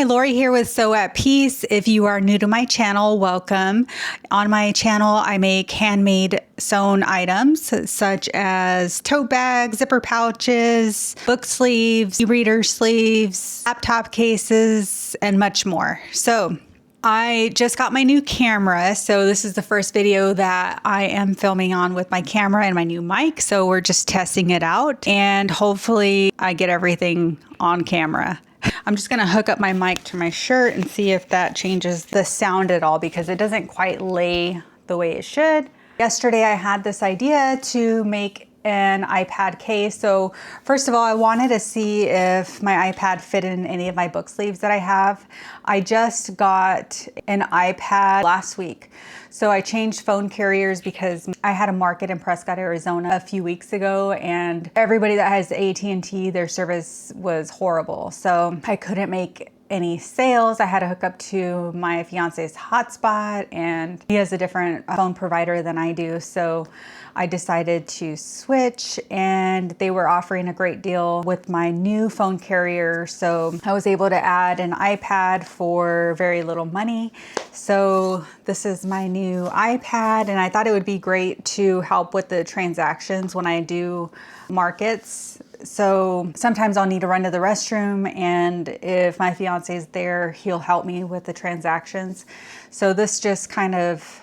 Hi, Lori here with Sew at Peace. If you are new to my channel, welcome. On my channel, I make handmade sewn items such as tote bags, zipper pouches, book sleeves, e-reader sleeves, laptop cases, and much more. So I just got my new camera, so this is the first video that I am filming on with my camera and my new mic, so we're just testing it out, and hopefully I get everything on camera. I'm just gonna hook up my mic to my shirt and see if that changes the sound at all, because it doesn't quite lay the way it should. Yesterday I had this idea to make an iPad case. So first of all, I wanted to see if my iPad fit in any of my book sleeves that I have. I just got an iPad last week. So I changed phone carriers because I had a market in Prescott, Arizona a few weeks ago, and everybody that has AT&T, their service was horrible. So I couldn't make any sales. I had to hook up to my fiance's hotspot, and he has a different phone provider than I do. So I decided to switch, and they were offering a great deal with my new phone carrier. So I was able to add an iPad for very little money. So this is my new iPad, and I thought it would be great to help with the transactions when I do markets. So sometimes I'll need to run to the restroom, and if my fiance is there, he'll help me with the transactions. So this just kind of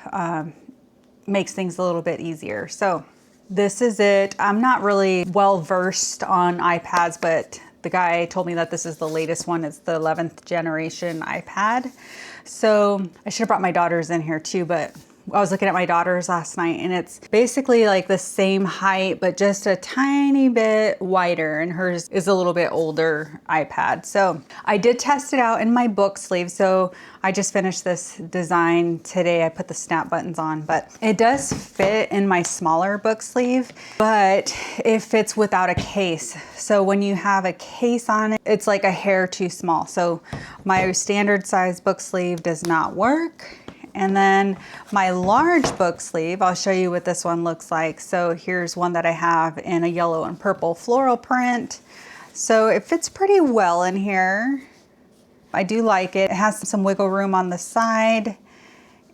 makes things a little bit easier. So this is it. I'm not really well versed on iPads, but the guy told me that this is the latest one. It's the 11th generation iPad. So I should have brought my daughters in here too, but I was looking at my daughter's last night, and it's basically like the same height, but just a tiny bit wider, and hers is a little bit older iPad. So I did test it out in my book sleeve. So I just finished this design today. I put the snap buttons on, but it does fit in my smaller book sleeve, but it fits without a case. So when you have a case on it, it's like a hair too small. So my standard size book sleeve does not work. And then my large book sleeve, I'll show you what this one looks like. So here's one that I have in a yellow and purple floral print. So it fits pretty well in here. I do like it. It has some wiggle room on the side,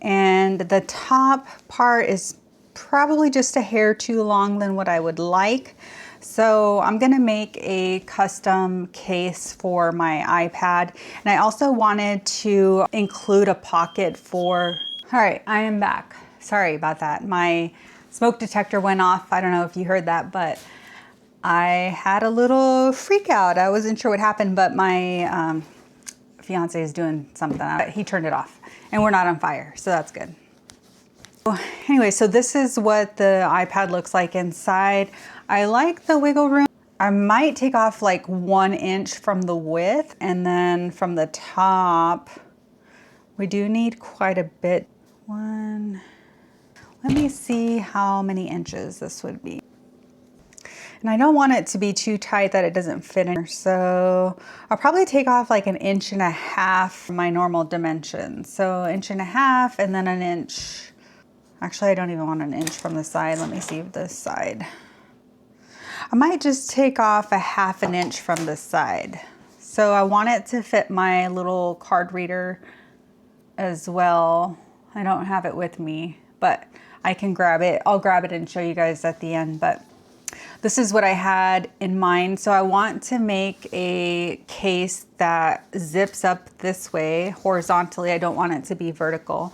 and the top part is probably just a hair too long than what I would like. So I'm gonna make a custom case for my iPad. And I also wanted to include a pocket for, all right, I am back. Sorry about that. My smoke detector went off. I don't know if you heard that, but I had a little freak out. I wasn't sure what happened, but my fiance is doing something. He turned it off, and we're not on fire, so that's good. Anyway, so this is what the iPad looks like inside. I like the wiggle room. I might take off like 1 inch from the width, and then from the top, we do need quite a bit. Let me see how many inches this would be. And I don't want it to be too tight that it doesn't fit in. So I'll probably take off like 1.5 inches from my normal dimensions. So 1.5 inches and then 1 inch. Actually, I don't even want 1 inch from the side. Let me see this side. I might just take off 1/2 inch from the side. So I want it to fit my little card reader as well. I don't have it with me, but I can grab it. I'll grab it and show you guys at the end, but this is what I had in mind. So I want to make a case that zips up this way horizontally. I don't want it to be vertical.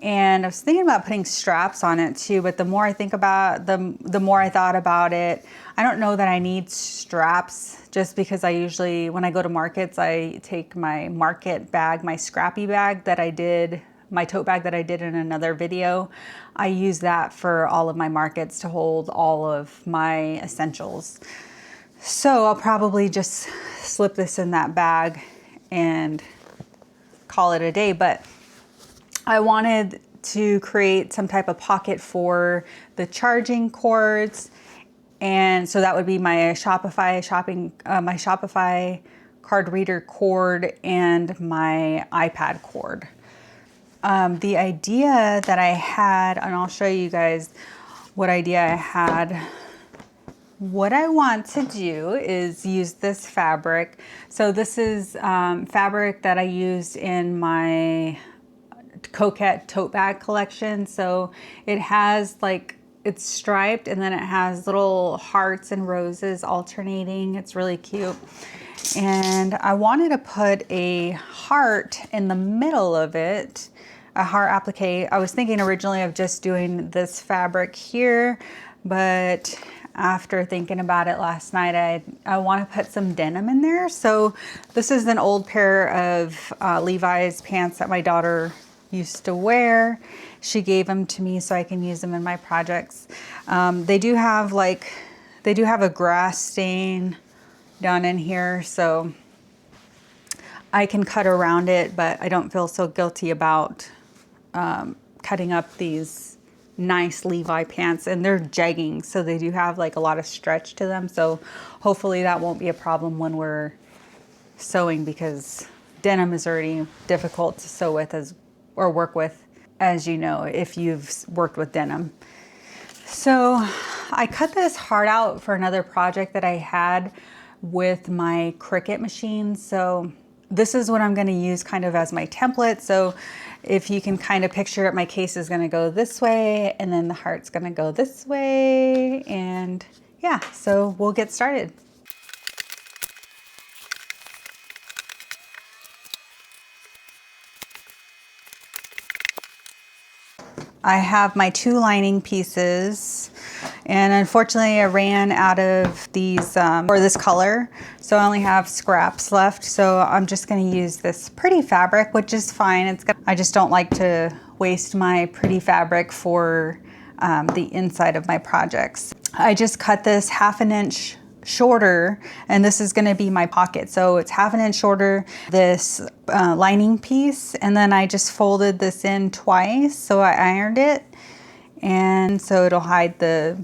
And I was thinking about putting straps on it too, but the more I think about the more I thought about it, I don't know that I need straps, just because I usually, when I go to markets, I take my market bag, my scrappy bag that I did, my tote bag that I did in another video. I use that for all of my markets to hold all of my essentials. So I'll probably just slip this in that bag and call it a day. But I wanted to create some type of pocket for the charging cords, and so that would be my Shopify card reader cord and my iPad cord. The idea that I had, and I'll show you guys what idea I had what I want to do is use this fabric. So this is fabric that I used in my Coquette tote bag collection. So it has like, it's striped and then it has little hearts and roses alternating. It's really cute. And I wanted to put a heart in the middle of it, a heart applique. I was thinking originally of just doing this fabric here, but after thinking about it last night, I want to put some denim in there. So this is an old pair of Levi's pants that my daughter used to wear. She gave them to me so I can use them in my projects. They do have a grass stain down in here, so I can cut around it, but I don't feel so guilty about cutting up these nice Levi pants, and they're jeggings, so they do have like a lot of stretch to them. So hopefully that won't be a problem when we're sewing, because denim is already difficult to sew with or work with, as you know, if you've worked with denim. So I cut this heart out for another project that I had with my Cricut machine. So this is what I'm going to use kind of as my template. So if you can kind of picture it, my case is going to go this way and then the heart's going to go this way. And yeah, so we'll get started. I have my 2 lining pieces, and unfortunately I ran out of these or this color, so I only have scraps left. So I'm just going to use this pretty fabric, which is fine. I just don't like to waste my pretty fabric for the inside of my projects. I just cut this 1/2 inch shorter, and this is going to be my pocket, so it's 1/2 inch shorter, this lining piece, and then I just folded this in twice, so I ironed it, and so it'll hide the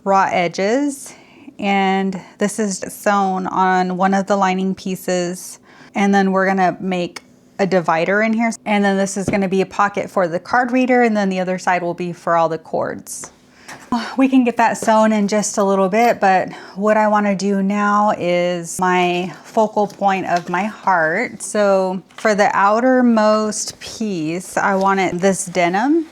raw edges. And this is sewn on one of the lining pieces, and then we're gonna make a divider in here, and then this is going to be a pocket for the card reader, and then the other side will be for all the cords. We can get that sewn in just a little bit, but what I want to do now is my focal point of my heart. So for the outermost piece, I wanted this denim.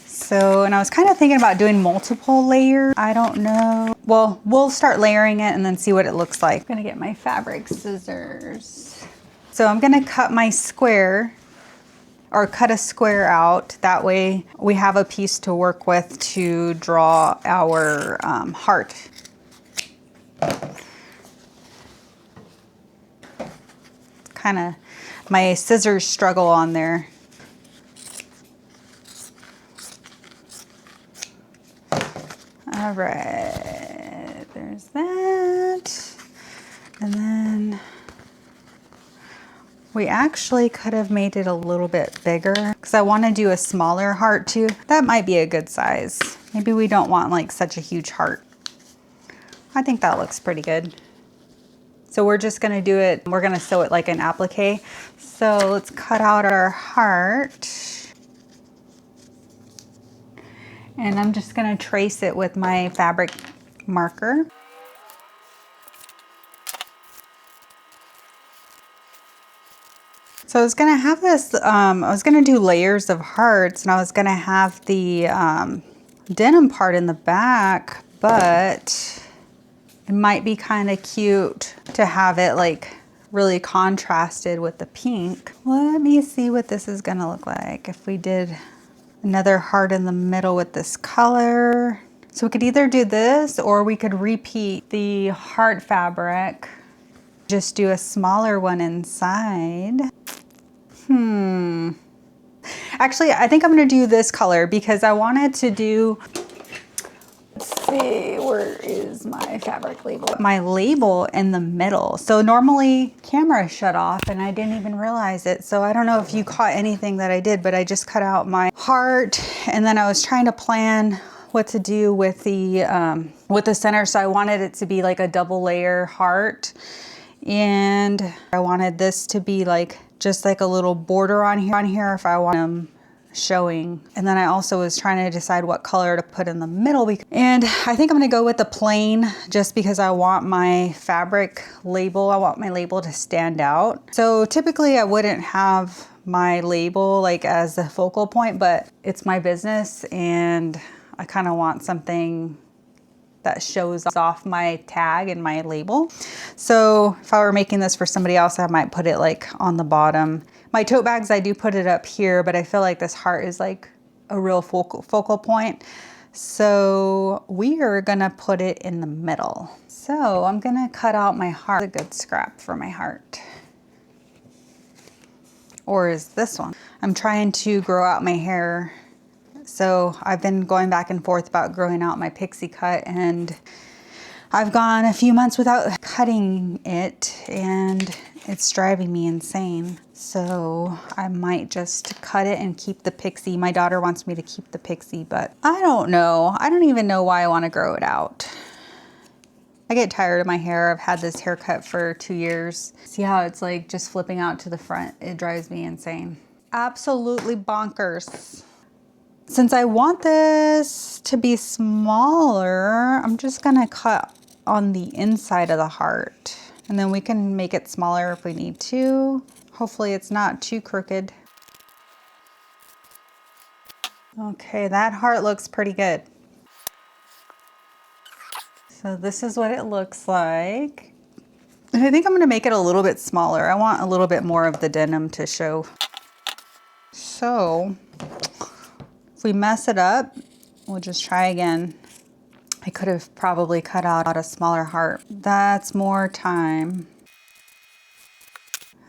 So, and I was kind of thinking about doing multiple layers. I don't know. Well, we'll start layering it and then see what it looks like. I'm gonna get my fabric scissors. So I'm gonna cut my square, or cut a square out. That way we have a piece to work with to draw our heart. Kind of my scissors struggle on there. All right, there's that. And then we actually could have made it a little bit bigger because I want to do a smaller heart too. That might be a good size. Maybe we don't want like such a huge heart. I think that looks pretty good. So we're just gonna do it, we're gonna sew it like an applique. So let's cut out our heart. And I'm just gonna trace it with my fabric marker. So I was gonna have this, I was gonna do layers of hearts, and I was gonna have the denim part in the back, but it might be kind of cute to have it like really contrasted with the pink. Let me see what this is gonna look like if we did another heart in the middle with this color. So we could either do this, or we could repeat the heart fabric, just do a smaller one inside. Actually, I think I'm gonna do this color because I wanted to do, let's see, where is my fabric label? My label in the middle. So normally camera shut off and I didn't even realize it. So I don't know if you caught anything that I did, but I just cut out my heart, and then I was trying to plan what to do with the center. So I wanted it to be like a double layer heart, and I wanted this to be like just like a little border on here if I want them showing. And then I also was trying to decide what color to put in the middle. And I think I'm gonna go with the plain just because I want my fabric label, I want my label to stand out. So typically I wouldn't have my label like as the focal point, but it's my business and I kind of want something that shows off my tag and my label. So if I were making this for somebody else, I might put it like on the bottom. My tote bags, I do put it up here, but I feel like this heart is like a real focal point. So we are gonna put it in the middle. So I'm gonna cut out my heart. A good scrap for my heart. Or is this one? I'm trying to grow out my hair. So I've been going back and forth about growing out my pixie cut, and I've gone a few months without cutting it and it's driving me insane. So I might just cut it and keep the pixie. My daughter wants me to keep the pixie, but I don't know. I don't even know why I want to grow it out. I get tired of my hair. I've had this haircut for 2 years. See how it's like just flipping out to the front? It drives me insane. Absolutely bonkers. Since I want this to be smaller, I'm just gonna cut on the inside of the heart. And then we can make it smaller if we need to. Hopefully it's not too crooked. Okay, that heart looks pretty good. So this is what it looks like. And I think I'm gonna make it a little bit smaller. I want a little bit more of the denim to show. So, if we mess it up, we'll just try again. I could have probably cut out a smaller heart. That's more time.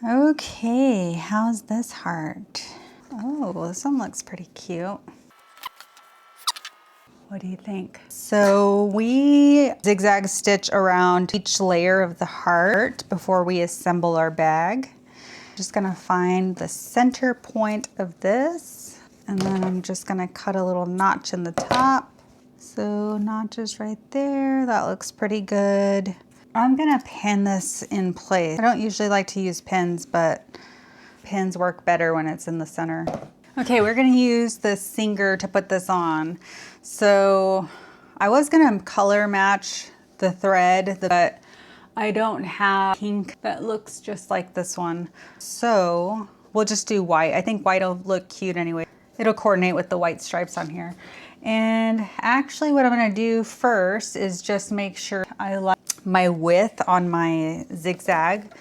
Okay, how's this heart? Oh, this one looks pretty cute. What do you think? So we zigzag stitch around each layer of the heart before we assemble our bag. Just gonna find the center point of this. And then I'm just gonna cut a little notch in the top. So notches right there, that looks pretty good. I'm gonna pin this in place. I don't usually like to use pins, but pins work better when it's in the center. Okay, we're gonna use the Singer to put this on. So I was gonna color match the thread, but I don't have pink that looks just like this one. So we'll just do white. I think white will look cute anyway. It'll coordinate with the white stripes on here. And actually what I'm gonna do first is just make sure I like my width on my zigzag.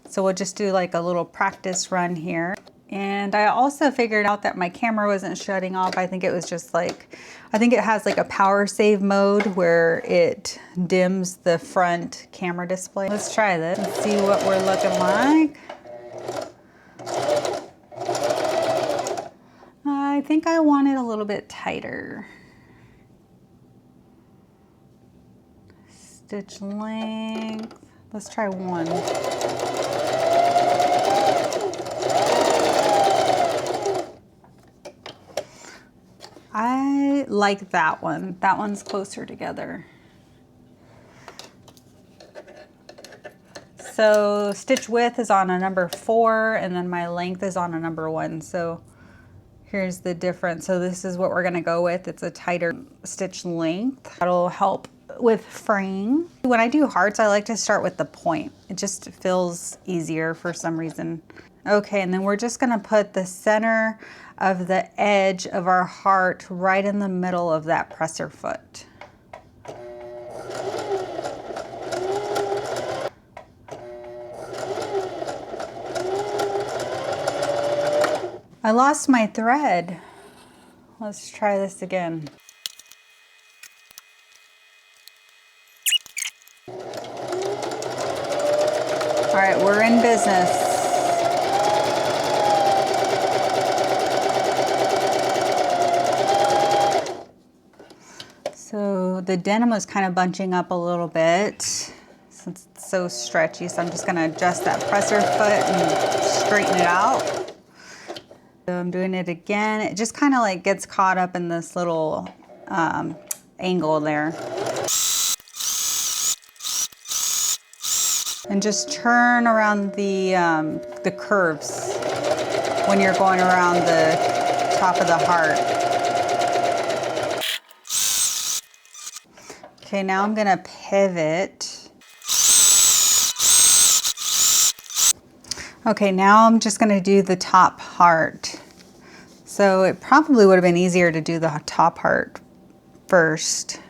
So we'll just do like a little practice run here. And I also figured out that my camera wasn't shutting off. I think it was just like, I think it has like a power save mode where it dims the front camera display. Let's try this and see what we're looking like. I think I want it a little bit tighter. Stitch length. Let's try one. I like that one. That one's closer together. So stitch width is on a number 4 and then my length is on a number 1. So here's the difference. So this is what we're gonna go with. It's a tighter stitch length. That'll help with fraying. When I do hearts, I like to start with the point. It just feels easier for some reason. Okay, and then we're just gonna put the center of the edge of our heart right in the middle of that presser foot. I lost my thread. Let's try this again. All right, we're in business. So the denim was kind of bunching up a little bit since it's so stretchy. So I'm just gonna adjust that presser foot and straighten it out. So I'm doing it again. It just kind of like gets caught up in this little angle there. And just turn around the curves when you're going around the top of the heart. Okay, now I'm gonna pivot. Okay, now I'm just gonna do the top heart. So it probably would have been easier to do the top heart first.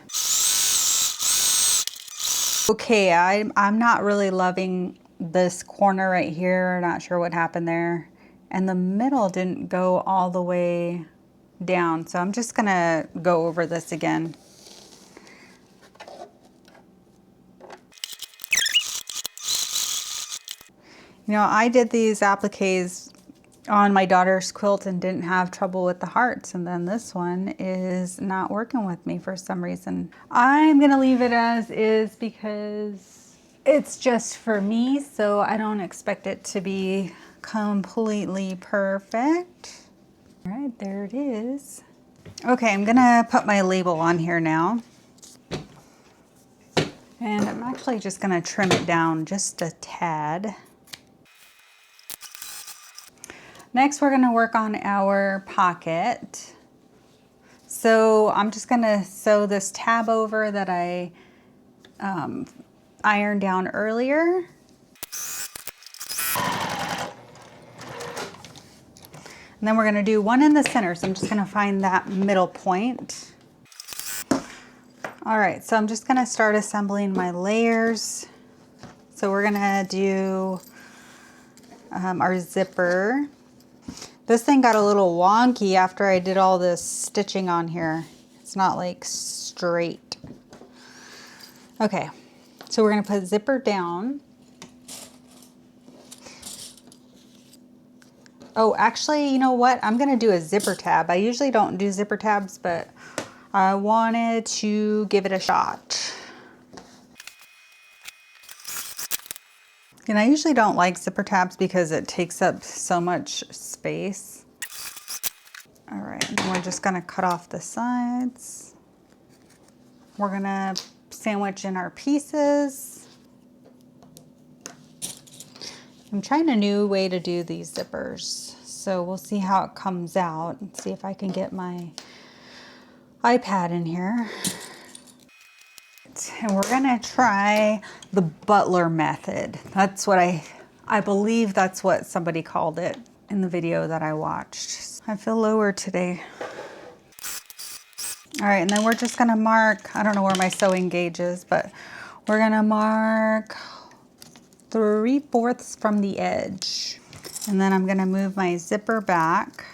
Okay, I'm not really loving this corner right here. Not sure what happened there. And the middle didn't go all the way down. So I'm just gonna go over this again. You know, I did these appliques on my daughter's quilt and didn't have trouble with the hearts, and then this one is not working with me for some reason. I'm gonna leave it as is because it's just for me, so I don't expect it to be completely perfect. All right, there it is. Okay, I'm gonna put my label on here now. And I'm actually just gonna trim it down just a tad. Next, we're gonna work on our pocket. So I'm just gonna sew this tab over that I ironed down earlier. And then we're gonna do one in the center. So I'm just gonna find that middle point. All right, so I'm just gonna start assembling my layers. So we're gonna do our zipper. This thing got a little wonky after I did all this stitching on here. It's not like straight. Okay, so we're gonna put zipper down. Oh, actually, you know what? I'm gonna do a zipper tab. I usually don't do zipper tabs, but I wanted to give it a shot. And I usually don't like zipper tabs because it takes up so much space. All right, and we're just gonna cut off the sides. We're gonna sandwich in our pieces. I'm trying a new way to do these zippers, so we'll see how it comes out and see if I can get my iPad in here. And we're gonna try the butler method. That's what I believe that's what somebody called it in the video that I watched. I feel lower today. All right, and then we're just gonna mark, I don't know where my sewing gauge is, but we're gonna mark 3/4 from the edge. And then I'm gonna move my zipper back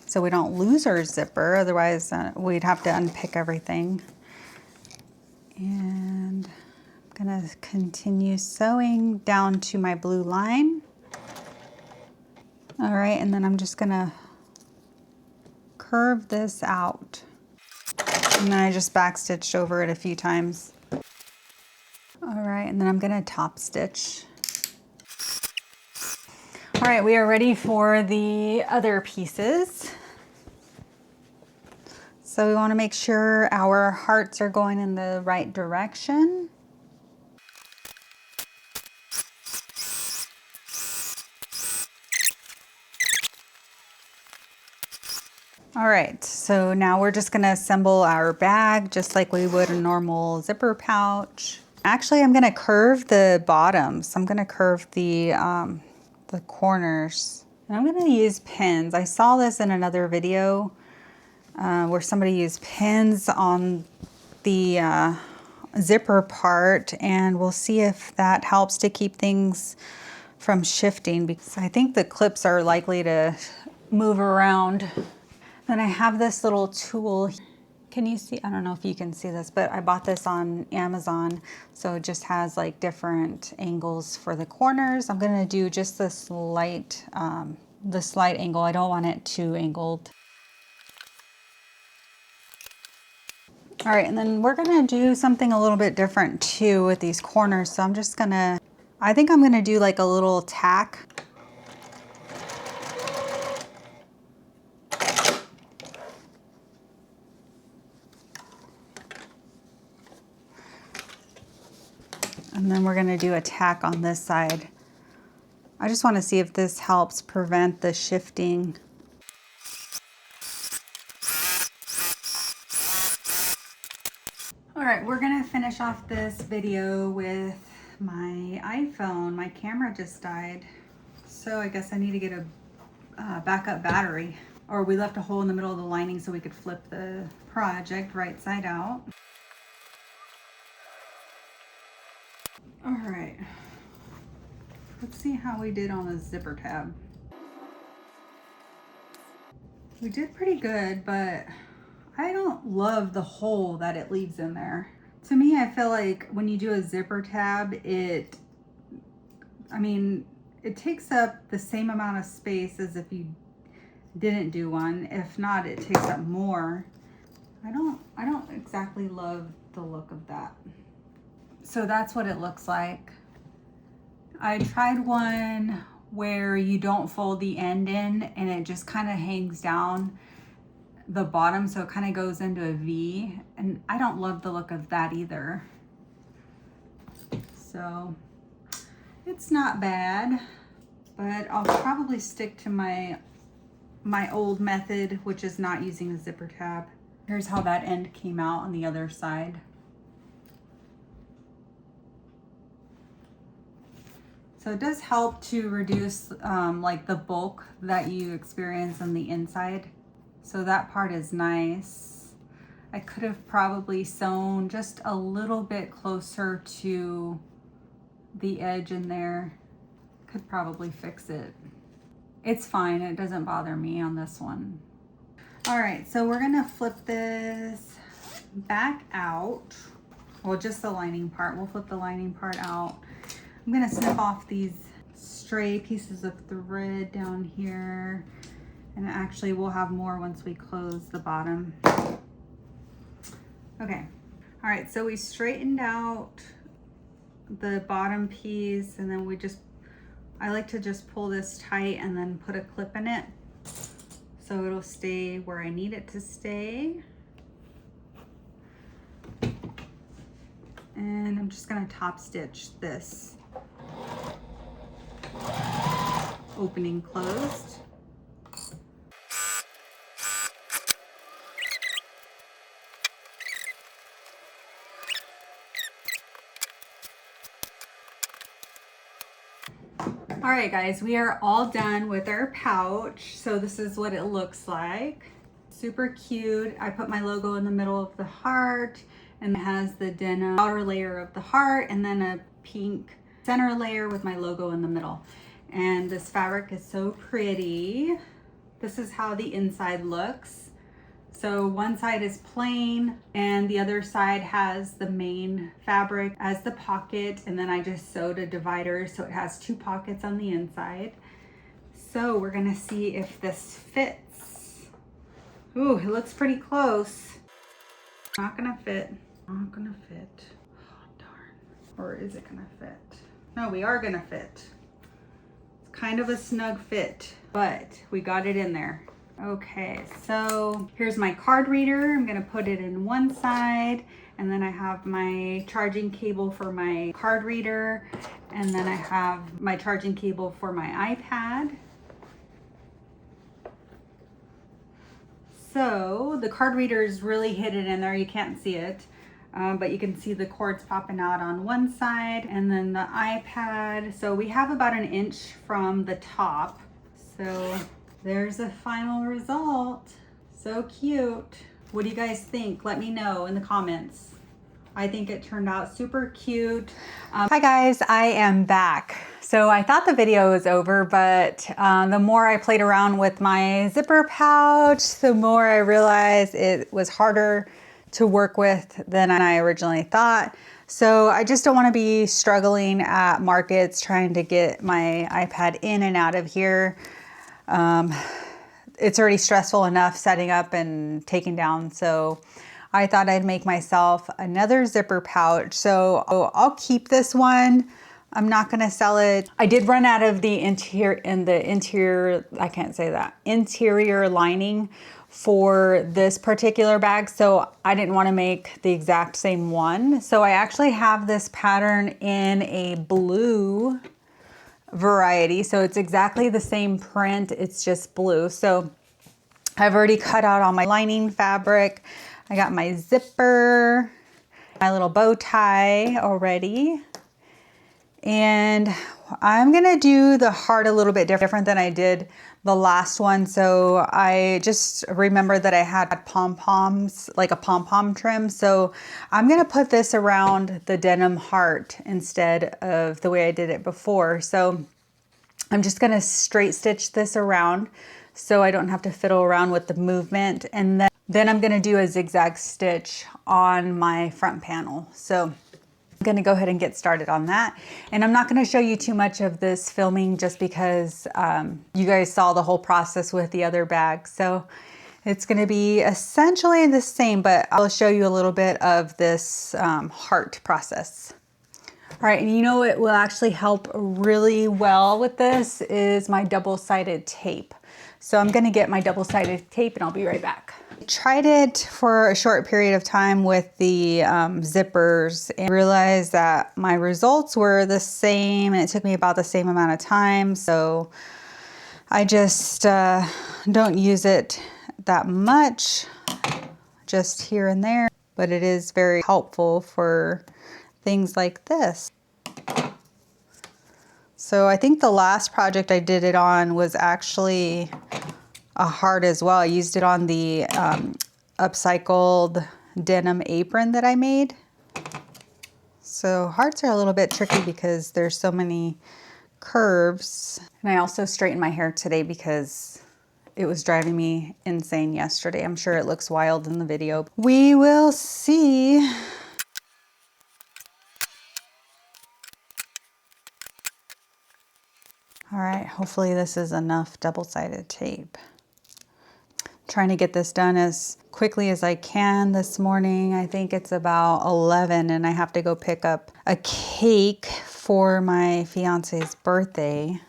so we don't lose our zipper, otherwise we'd have to unpick everything. And I'm gonna continue sewing down to my blue line. All right, and then I'm just gonna curve this out. And then I just back stitched over it a few times. All right, and then I'm gonna top stitch. All right, we are ready for the other pieces. So we wanna make sure our hearts are going in the right direction. All right, so now we're just gonna assemble our bag just like we would a normal zipper pouch. Actually, I'm gonna curve the bottoms. I'm gonna curve the corners. And I'm gonna use pins. I saw this in another video where somebody used pins on the zipper part, and we'll see if that helps to keep things from shifting, because I think the clips are likely to move around. Then I have this little tool. Can you see? I don't know if you can see this, but I bought this on Amazon. So it just has like different angles for the corners. I'm gonna do just the slight angle. I don't want it too angled. All right, and then we're gonna do something a little bit different too with these corners. So I'm just gonna, I think I'm gonna do like a little tack. And then we're gonna do a tack on this side. I just wanna see if this helps prevent the shifting. finish off this video with my iPhone. My camera just died, so I guess I need to get a backup battery. Or we left a hole in the middle of the lining so we could flip the project right side out. All right, let's see how we did on the zipper tab. We did pretty good, but I don't love the hole that it leaves in there. To me, I feel like when you do a zipper tab, it takes up the same amount of space as if you didn't do one. If not, it takes up more. I don't exactly love the look of that. So that's what it looks like. I tried one where you don't fold the end in and it just kind of hangs down the bottom, so it kind of goes into a V, and I don't love the look of that either. So it's not bad, but I'll probably stick to my old method, which is not using a zipper tab. Here's how that end came out on the other side. So it does help to reduce like the bulk that you experience on the inside. So that part is nice. I could have probably sewn just a little bit closer to the edge in there. Could probably fix it. It's fine, it doesn't bother me on this one. All right, so we're gonna flip this back out. Well, just the lining part. We'll flip the lining part out. I'm gonna snip off these stray pieces of thread down here. And actually we'll have more once we close the bottom. Okay, all right, so we straightened out the bottom piece, and then I like to just pull this tight and then put a clip in it so it'll stay where I need it to stay. And I'm just gonna top stitch this opening closed. All right, guys, we are all done with our pouch. So this is what it looks like. Super cute. I put my logo in the middle of the heart, and it has the denim outer layer of the heart and then a pink center layer with my logo in the middle. And this fabric is so pretty. This is how the inside looks. So one side is plain and the other side has the main fabric as the pocket, and then I just sewed a divider so it has two pockets on the inside. So we're gonna see if this fits. Ooh, it looks pretty close. Not gonna fit. Not gonna fit. Oh, darn. Or is it gonna fit? No, we are gonna fit. It's kind of a snug fit, but we got it in there. Okay, so here's my card reader. I'm gonna put it in one side, and then I have my charging cable for my card reader, and then I have my charging cable for my iPad. So the card reader is really hidden in there. You can't see it, but you can see the cords popping out on one side, and then the iPad. So we have about an inch from the top. So there's a final result. So cute. What do you guys think? Let me know in the comments. I think it turned out super cute. Hi guys, I am back. So I thought the video was over, but the more I played around with my zipper pouch, the more I realized it was harder to work with than I originally thought. So I just don't want to be struggling at markets trying to get my iPad in and out of here. It's already stressful enough setting up and taking down. So I thought I'd make myself another zipper pouch. So I'll keep this one. I'm not going to sell it. I did run out of the interior I can't say that, interior lining for this particular bag. So I didn't want to make the exact same one. So I actually have this pattern in a blue variety. So it's exactly the same print. It's just blue. So I've already cut out all my lining fabric. I got my zipper, My little bow tie already. And I'm gonna do the heart a little bit different than I did the last one. So I just remember that I had pom-poms, like a pom-pom trim. So I'm gonna put this around the denim heart instead of the way I did it before. So I'm just gonna straight stitch this around so I don't have to fiddle around with the movement. And then I'm gonna do a zigzag stitch on my front panel. So I'm gonna go ahead and get started on that. And I'm not gonna show you too much of this filming just because you guys saw the whole process with the other bag. So it's gonna be essentially the same, but I'll show you a little bit of this heart process. All right, and you know what will actually help really well with this is my double-sided tape. So I'm gonna get my double-sided tape and I'll be right back. I tried it for a short period of time with the zippers and realized that my results were the same and it took me about the same amount of time. So I just don't use it that much, just here and there, but it is very helpful for things like this. So I think the last project I did it on was actually a heart as well. I used it on the upcycled denim apron that I made. So hearts are a little bit tricky because there's so many curves. And I also straightened my hair today because it was driving me insane yesterday. I'm sure it looks wild in the video. We will see. All right, hopefully this is enough double-sided tape. Trying to get this done as quickly as I can this morning. I think it's about 11 and I have to go pick up a cake for my fiance's birthday.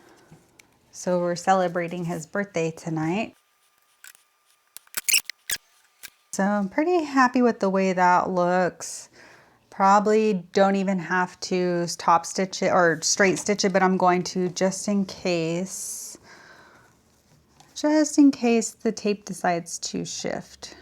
So we're celebrating his birthday tonight. So I'm pretty happy with the way that looks. Probably don't even have to top stitch it or straight stitch it, but I'm going to just in case the tape decides to shift.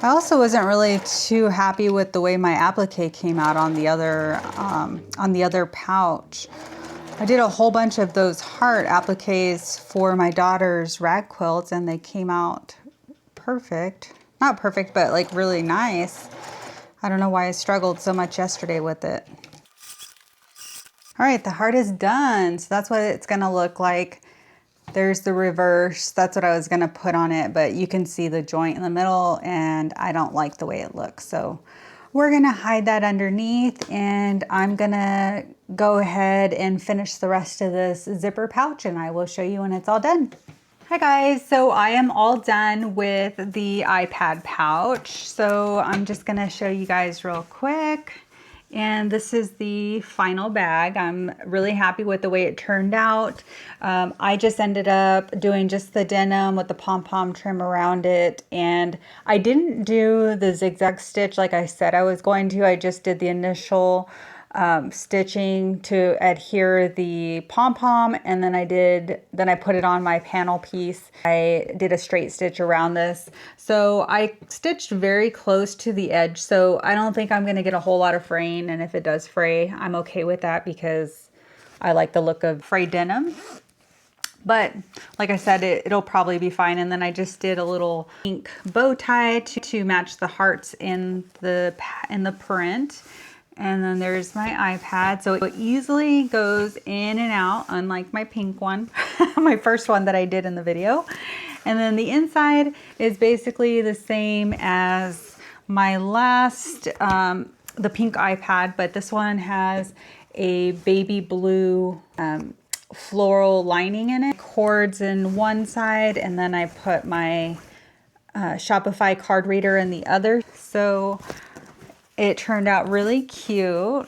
I also wasn't really too happy with the way my applique came out on the other pouch. I did a whole bunch of those heart appliques for my daughter's rag quilts and they came out perfect. Not perfect, but like really nice. I don't know why I struggled so much yesterday with it. All right, the heart is done. So that's what it's gonna look like. There's the reverse. That's what I was gonna put on it, but you can see the joint in the middle and I don't like the way it looks. So we're gonna hide that underneath and I'm gonna go ahead and finish the rest of this zipper pouch and I will show you when it's all done. Hi guys, so I am all done with the iPad pouch. So I'm just gonna show you guys real quick. And this is the final bag. I'm really happy with the way it turned out. I just ended up doing just the denim with the pom-pom trim around it. And I didn't do the zigzag stitch like I said I was going to. I just did the initial stitching to adhere the pom-pom, and then I put it on my panel piece. I did a straight stitch around this. So I stitched very close to the edge, so I don't think I'm gonna get a whole lot of fraying, and if it does fray, I'm okay with that because I like the look of frayed denim. But like I said, it'll probably be fine. And then I just did a little pink bow tie to match the hearts in the print. And then there's my iPad. So it easily goes in and out, unlike my pink one, my first one that I did in the video. And then the inside is basically the same as my last, the pink iPad, but this one has a baby blue floral lining in it, cords in one side, and then I put my Shopify card reader in the other. So it turned out really cute.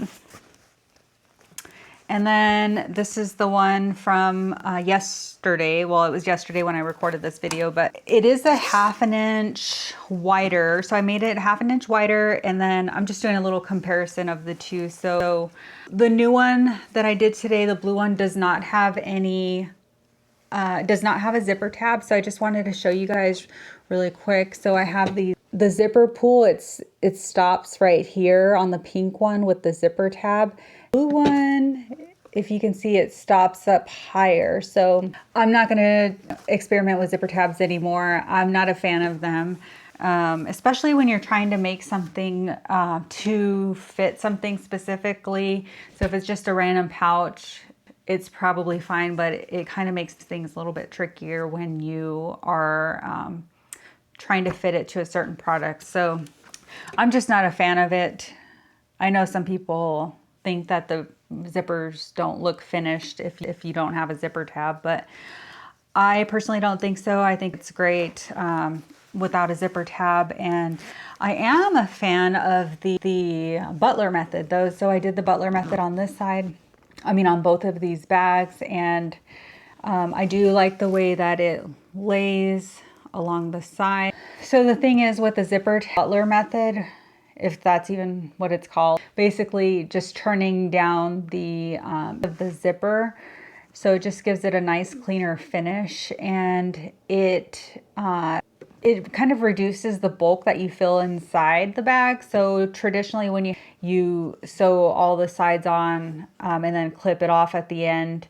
And then this is the one from yesterday. Well, it was yesterday when I recorded this video, but it is a 1/2 inch wider. So I made it 1/2 inch wider, and then I'm just doing a little comparison of the two. So the new one that I did today, the blue one, does not have any does not have a zipper tab, so I just wanted to show you guys really quick. So I have the zipper pull. It stops right here on the pink one with the zipper tab. Blue one, if you can see, it stops up higher. So I'm not going to experiment with zipper tabs anymore. I'm not a fan of them. Especially when you're trying to make something to fit something specifically. So if it's just a random pouch, it's probably fine, but it kind of makes things a little bit trickier when you are trying to fit it to a certain product. So I'm just not a fan of it. I know some people think that the zippers don't look finished if you don't have a zipper tab, but I personally don't think so. I think it's great without a zipper tab. And I am a fan of the Butler method though. So I did the Butler method on this side. I mean, on both of these bags. And I do like the way that it lays along the side. So the thing is with the zippered Butler method, if that's even what it's called, basically just turning down the zipper. So it just gives it a nice cleaner finish, and it kind of reduces the bulk that you feel inside the bag. So traditionally when you sew all the sides on and then clip it off at the end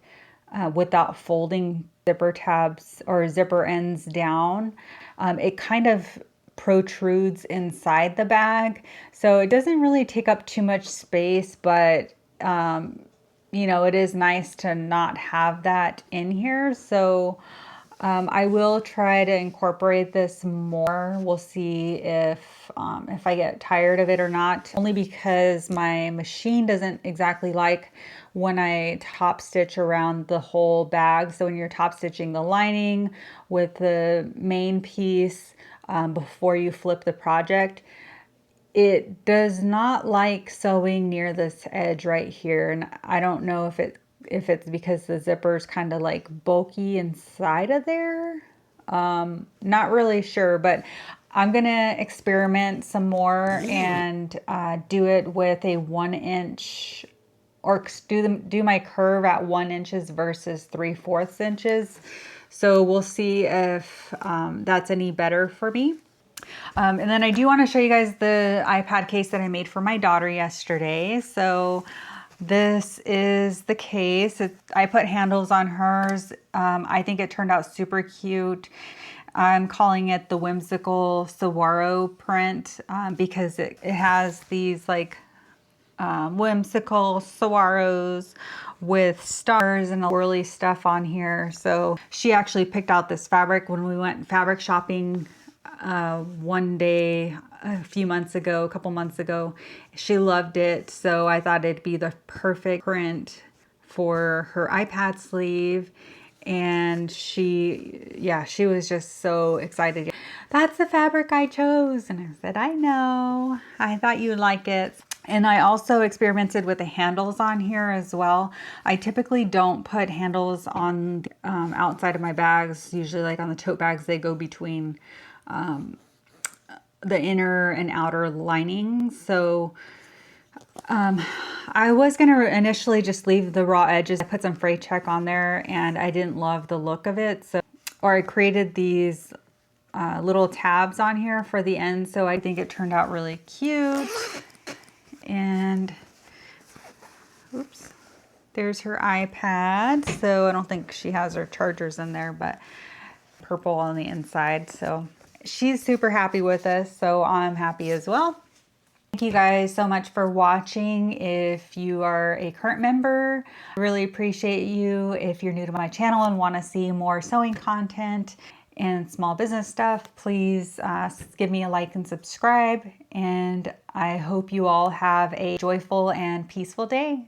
without folding zipper tabs or zipper ends down, it kind of protrudes inside the bag. So it doesn't really take up too much space, but you know, it is nice to not have that in here. So I will try to incorporate this more. We'll see if I get tired of it or not, only because my machine doesn't exactly like when I top stitch around the whole bag. So when you're top stitching the lining with the main piece before you flip the project, it does not like sewing near this edge right here. And I don't know if it's because the zipper is kind of like bulky inside of there. Not really sure, but I'm gonna experiment some more and do it with a 1 inch, or do my curve at 1 inches versus 3/4 inches. So we'll see if that's any better for me. And then I do want to show you guys the iPad case that I made for my daughter yesterday. So this is the case. I put handles on hers. I think it turned out super cute. I'm calling it the whimsical saguaro print because it has these like whimsical saguaros with stars and whirly stuff on here. So she actually picked out this fabric when we went fabric shopping one day a couple months ago. She loved it, so I thought it'd be the perfect print for her iPad sleeve. And she was just so excited. That's the fabric I chose. And I said, I know, I thought you'd like it. And I also experimented with the handles on here as well. I typically don't put handles on the outside of my bags. Usually like on the tote bags, they go between the inner and outer linings. So I was going to initially just leave the raw edges. I put some fray check on there and I didn't love the look of it. Or I created these little tabs on here for the end. So I think it turned out really cute. And oops, there's her iPad. So I don't think she has her chargers in there, but purple on the inside. So she's super happy with this. So I'm happy as well. Thank you guys so much for watching. If you are a current member, I really appreciate you. If you're new to my channel and want to see more sewing content and small business stuff, please give me a like and subscribe. And I hope you all have a joyful and peaceful day.